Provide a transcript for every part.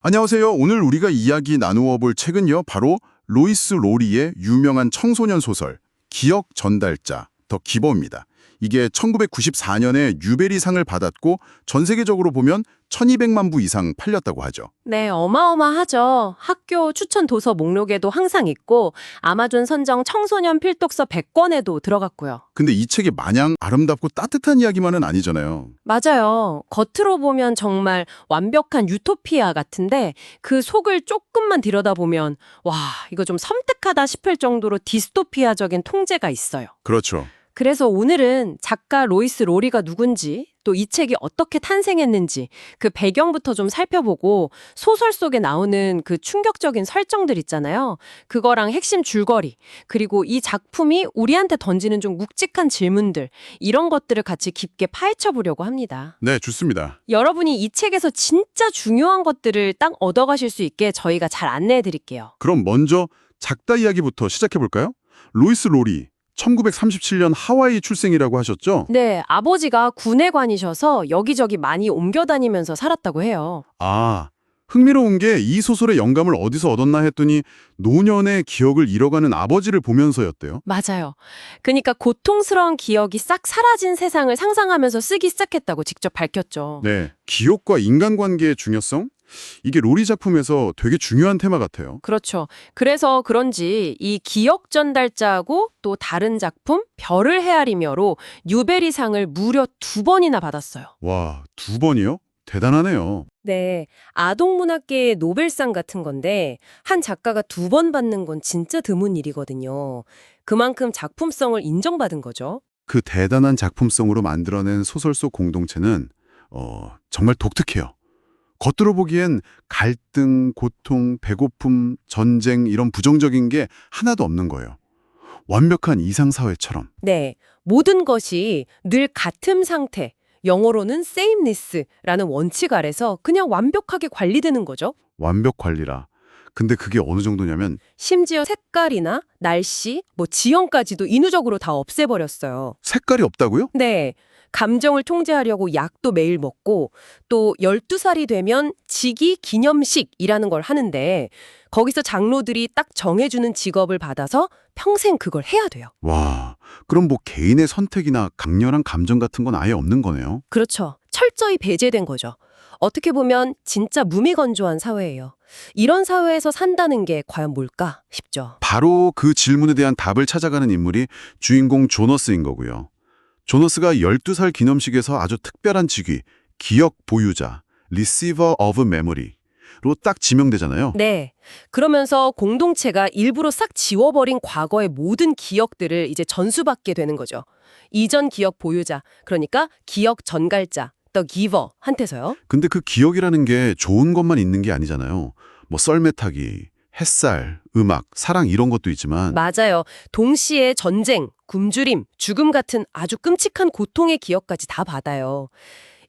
안녕하세요. 오늘 우리가 이야기 나누어 볼 책은요. 바로 로이스 로리의 유명한 청소년 소설 기억 전달자 더 기버입니다. 이게 1994년에 뉴베리상을 받았고 전 세계적으로 보면 1200만 부 이상 팔렸다고 하죠. 네, 어마어마하죠. 학교 추천 도서 목록에도 항상 있고 아마존 선정 청소년 필독서 100권에도 들어갔고요. 근데 이 책이 마냥 아름답고 따뜻한 이야기만은 아니잖아요. 맞아요. 겉으로 보면 정말 완벽한 유토피아 같은데 그 속을 조금만 들여다보면 와, 이거 좀 섬뜩하다 싶을 정도로 디스토피아적인 통제가 있어요. 그렇죠. 그래서 오늘은 작가 로이스 로리가 누군지, 또 이 책이 어떻게 탄생했는지 그 배경부터 좀 살펴보고 소설 속에 나오는 그 충격적인 설정들 있잖아요. 그거랑 핵심 줄거리, 그리고 이 작품이 우리한테 던지는 좀 묵직한 질문들, 이런 것들을 같이 깊게 파헤쳐 보려고 합니다. 네, 좋습니다. 여러분이 이 책에서 진짜 중요한 것들을 딱 얻어가실 수 있게 저희가 잘 안내해 드릴게요. 그럼 먼저 작가 이야기부터 시작해 볼까요? 로이스 로리, 1937년 하와이 출생이라고 하셨죠? 네, 아버지가 군의관이셔서 여기저기 많이 옮겨 다니면서 살았다고 해요. 아, 흥미로운 게 이 소설의 영감을 어디서 얻었나 했더니 노년의 기억을 잃어가는 아버지를 보면서였대요. 맞아요. 그러니까 고통스러운 기억이 싹 사라진 세상을 상상하면서 쓰기 시작했다고 직접 밝혔죠. 네, 기억과 인간관계의 중요성? 이게 로리 작품에서 되게 중요한 테마 같아요. 그렇죠. 그래서 그런지 이 기억 전달자하고 또 다른 작품 별을 헤아리며로 뉴베리상을 무려 2번이나 받았어요. 와, 2번이요? 대단하네요. 네, 아동문학계의 노벨상 같은 건데 한 작가가 2번 받는 건 진짜 드문 일이거든요. 그만큼 작품성을 인정받은 거죠. 그 대단한 작품성으로 만들어낸 소설 속 공동체는 정말 독특해요. 겉으로 보기엔 갈등, 고통, 배고픔, 전쟁 이런 부정적인 게 하나도 없는 거예요. 완벽한 이상사회처럼. 네, 모든 것이 늘 같은 상태, 영어로는 sameness라는 원칙 아래서 그냥 완벽하게 관리되는 거죠. 완벽 관리라. 근데 그게 어느 정도냐면 심지어 색깔이나 날씨, 지형까지도 인위적으로 다 없애버렸어요. 색깔이 없다고요? 네, 감정을 통제하려고 약도 매일 먹고 또 12살이 되면 직위 기념식이라는 걸 하는데 거기서 장로들이 딱 정해주는 직업을 받아서 평생 그걸 해야 돼요. 와, 그럼 뭐 개인의 선택이나 강렬한 감정 같은 건 아예 없는 거네요. 그렇죠. 철저히 배제된 거죠. 어떻게 보면 진짜 무미건조한 사회예요. 이런 사회에서 산다는 게 과연 뭘까 싶죠. 바로 그 질문에 대한 답을 찾아가는 인물이 주인공 조너스인 거고요. 조너스가 12살 기념식에서 아주 특별한 직위, 기억 보유자, Receiver of Memory로 딱 지명되잖아요. 네. 그러면서 공동체가 일부러 싹 지워버린 과거의 모든 기억들을 이제 전수받게 되는 거죠. 이전 기억 보유자, 그러니까 기억 전갈자, the giver한테서요. 근데 그 기억이라는 게 좋은 것만 있는 게 아니잖아요. 뭐 썰매타기, 햇살, 음악, 사랑 이런 것도 있지만 맞아요. 동시에 전쟁, 굶주림, 죽음 같은 아주 끔찍한 고통의 기억까지 다 받아요.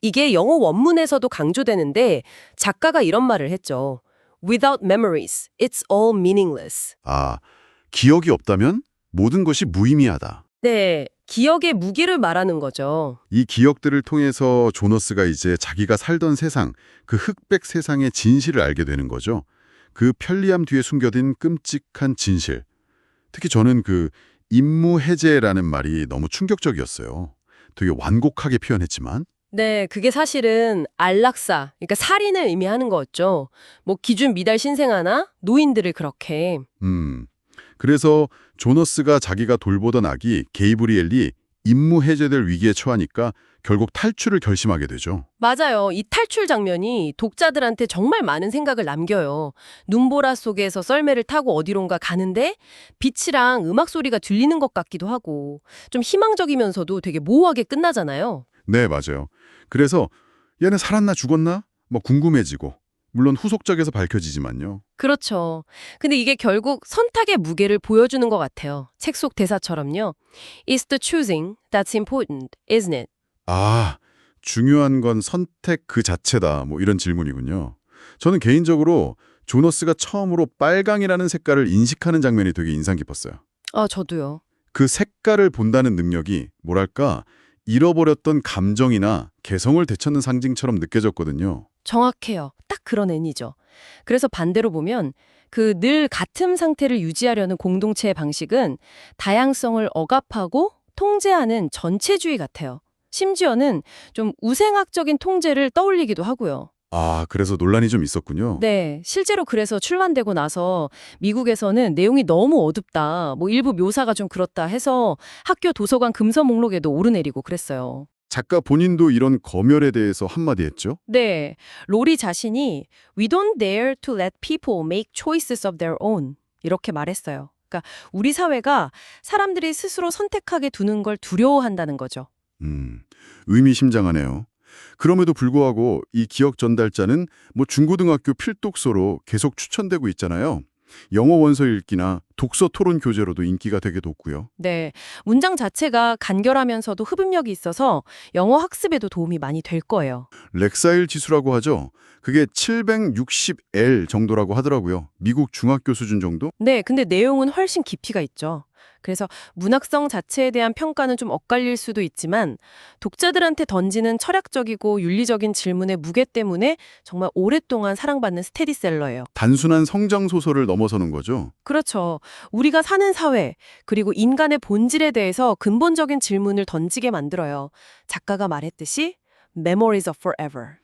이게 영어 원문에서도 강조되는데 작가가 이런 말을 했죠. Without memories, it's all meaningless. 기억이 없다면 모든 것이 무의미하다. 네, 기억의 무기를 말하는 거죠. 이 기억들을 통해서 조너스가 이제 자기가 살던 세상, 그 흑백 세상의 진실을 알게 되는 거죠. 그 편리함 뒤에 숨겨진 끔찍한 진실. 특히 저는 그 임무해제라는 말이 너무 충격적이었어요. 되게 완곡하게 표현했지만 네, 그게 사실은 안락사, 그러니까 살인을 의미하는 거였죠. 기준 미달 신생아나 노인들을 그렇게. 그래서 조너스가 자기가 돌보던 아기 게이브리엘이 임무해제될 위기에 처하니까 결국 탈출을 결심하게 되죠. 맞아요. 이 탈출 장면이 독자들한테 정말 많은 생각을 남겨요. 눈보라 속에서 썰매를 타고 어디론가 가는데 빛이랑 음악 소리가 들리는 것 같기도 하고 좀 희망적이면서도 되게 모호하게 끝나잖아요. 네, 맞아요. 그래서 얘는 살았나 죽었나? 궁금해지고 물론 후속작에서 밝혀지지만요. 그렇죠. 근데 이게 결국 선택의 무게를 보여주는 것 같아요. 책 속 대사처럼요. It's the choosing that's important, isn't it? 중요한 건 선택 그 자체다. 이런 질문이군요. 저는 개인적으로 조너스가 처음으로 빨강이라는 색깔을 인식하는 장면이 되게 인상 깊었어요. 저도요. 그 색깔을 본다는 능력이 뭐랄까 잃어버렸던 감정이나 개성을 되찾는 상징처럼 느껴졌거든요. 정확해요. 딱 그런 애니죠. 그래서 반대로 보면 그 늘 같은 상태를 유지하려는 공동체의 방식은 다양성을 억압하고 통제하는 전체주의 같아요. 심지어는 좀 우생학적인 통제를 떠올리기도 하고요. 아, 그래서 논란이 좀 있었군요. 네, 실제로 그래서 출간되고 나서 미국에서는 내용이 너무 어둡다, 뭐 일부 묘사가 좀 그렇다 해서 학교 도서관 금서 목록에도 오르내리고 그랬어요. 작가 본인도 이런 검열에 대해서 한마디 했죠. 네, 로리 자신이 We don't dare to let people make choices of their own 이렇게 말했어요. 그러니까 우리 사회가 사람들이 스스로 선택하게 두는 걸 두려워한다는 거죠. 의미심장하네요. 그럼에도 불구하고 이 기억 전달자는 뭐 중고등학교 필독서로 계속 추천되고 있잖아요. 영어 원서 읽기나 독서 토론 교재로도 인기가 되게 돋고요. 네, 문장 자체가 간결하면서도 흡입력이 있어서 영어 학습에도 도움이 많이 될 거예요. 렉사일 지수라고 하죠. 그게 760L 정도라고 하더라고요. 미국 중학교 수준 정도? 네, 근데 내용은 훨씬 깊이가 있죠. 그래서 문학성 자체에 대한 평가는 좀 엇갈릴 수도 있지만 독자들한테 던지는 철학적이고 윤리적인 질문의 무게 때문에 정말 오랫동안 사랑받는 스테디셀러예요. 단순한 성장 소설을 넘어서는 거죠. 그렇죠. 우리가 사는 사회, 그리고 인간의 본질에 대해서 근본적인 질문을 던지게 만들어요. 작가가 말했듯이 Memories of Forever.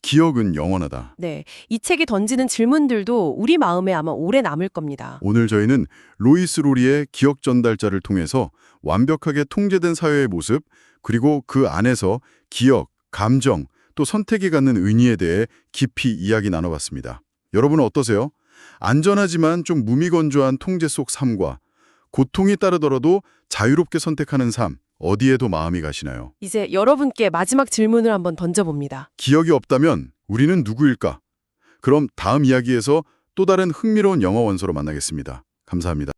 기억은 영원하다. 네, 이 책이 던지는 질문들도 우리 마음에 아마 오래 남을 겁니다. 오늘 저희는 로이스 로리의 기억 전달자를 통해서 완벽하게 통제된 사회의 모습, 그리고 그 안에서 기억, 감정, 또 선택이 갖는 의미에 대해 깊이 이야기 나눠봤습니다. 여러분은 어떠세요? 안전하지만 좀 무미건조한 통제 속 삶과 고통이 따르더라도 자유롭게 선택하는 삶, 어디에 더 마음이 가시나요? 이제 여러분께 마지막 질문을 한번 던져봅니다. 기억이 없다면 우리는 누구일까? 그럼 다음 이야기에서 또 다른 흥미로운 영어 원서로 만나겠습니다. 감사합니다.